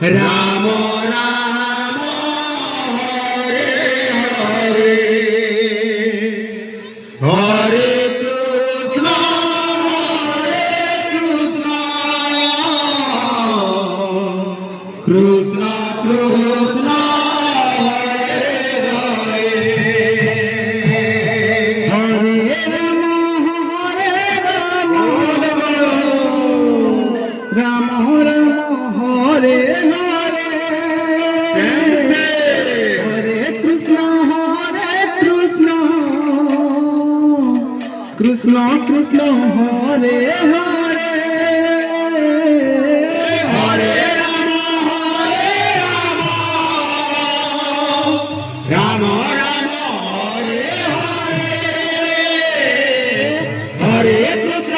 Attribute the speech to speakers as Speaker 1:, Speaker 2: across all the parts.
Speaker 1: Ram Ram Hare Hare Hare Krishna Krishna Krishna
Speaker 2: Krishna Krishna Hare Hare
Speaker 1: Hare Ram Ram Ram Hare Hare Hare Krishna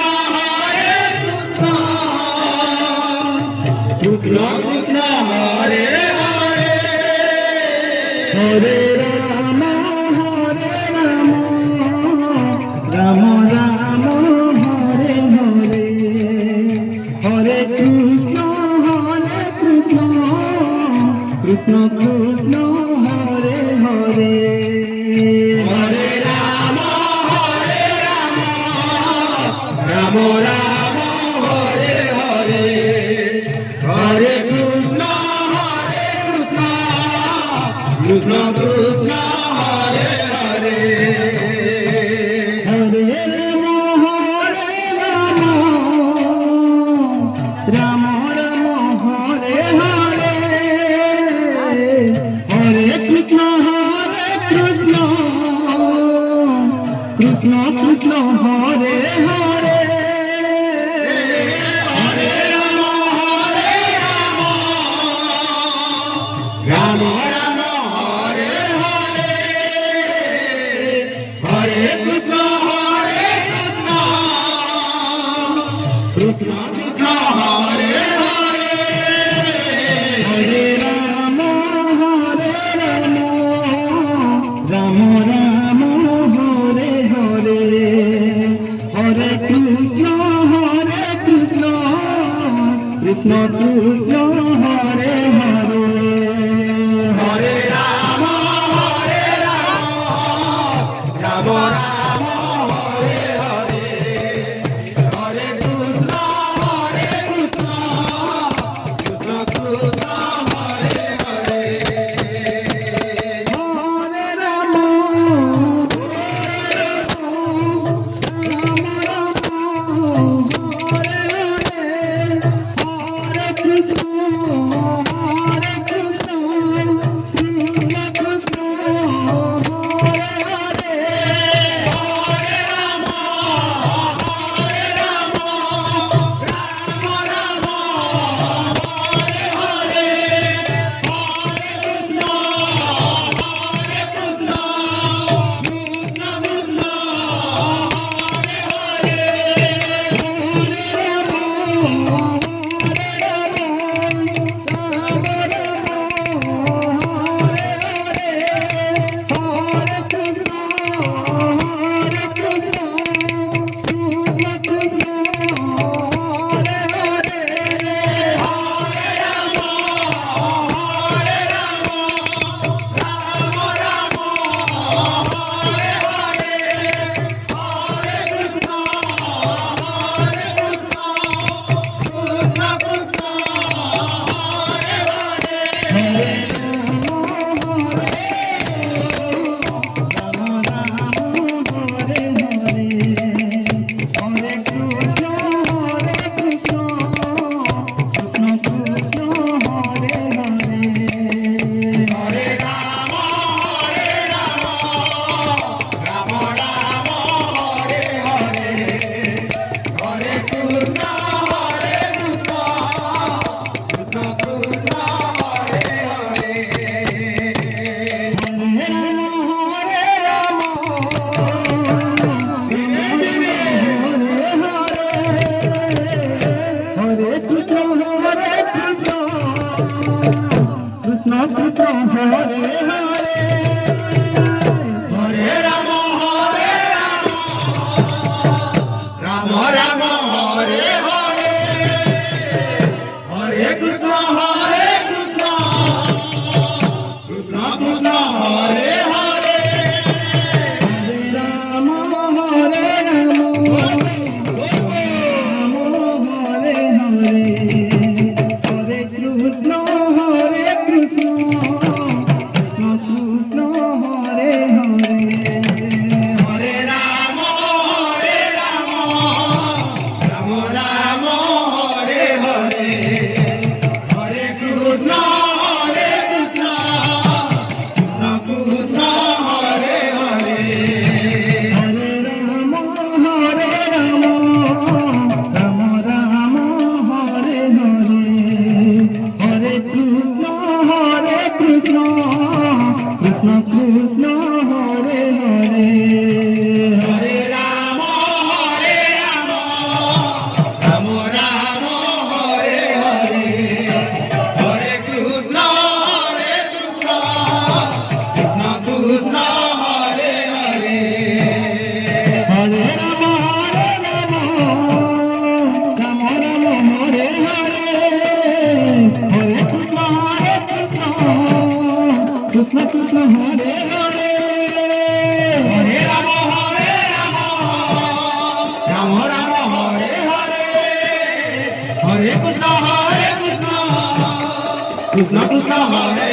Speaker 1: Krishna Krishna Hare Hare
Speaker 2: Hare Ram Ram Ram Hare Hare Hare Krishna Krishna Krishna Hare Hare
Speaker 1: Hare Ram Ram Ram Hare Hare Hare Krishna Krishna Krishna Hare Hare
Speaker 2: Hare Ram Ram Ram Hare Hare Hare Krishna Krishna Krishna Hare Hare
Speaker 1: Hare Ram Ram Ram Hare Hare Hare Krishna Krishna Krishna Hare Hare
Speaker 2: Hare Ram Ram Ram Hare Hare Hare Krishna Krishna Krishna Hare Hare
Speaker 1: Hare Ram Ram Ram Hare Hare Hare Krishna Krishna Krishna Hare Hare
Speaker 2: Hare Ram Hare Krishna
Speaker 1: Krishna Krishna Hare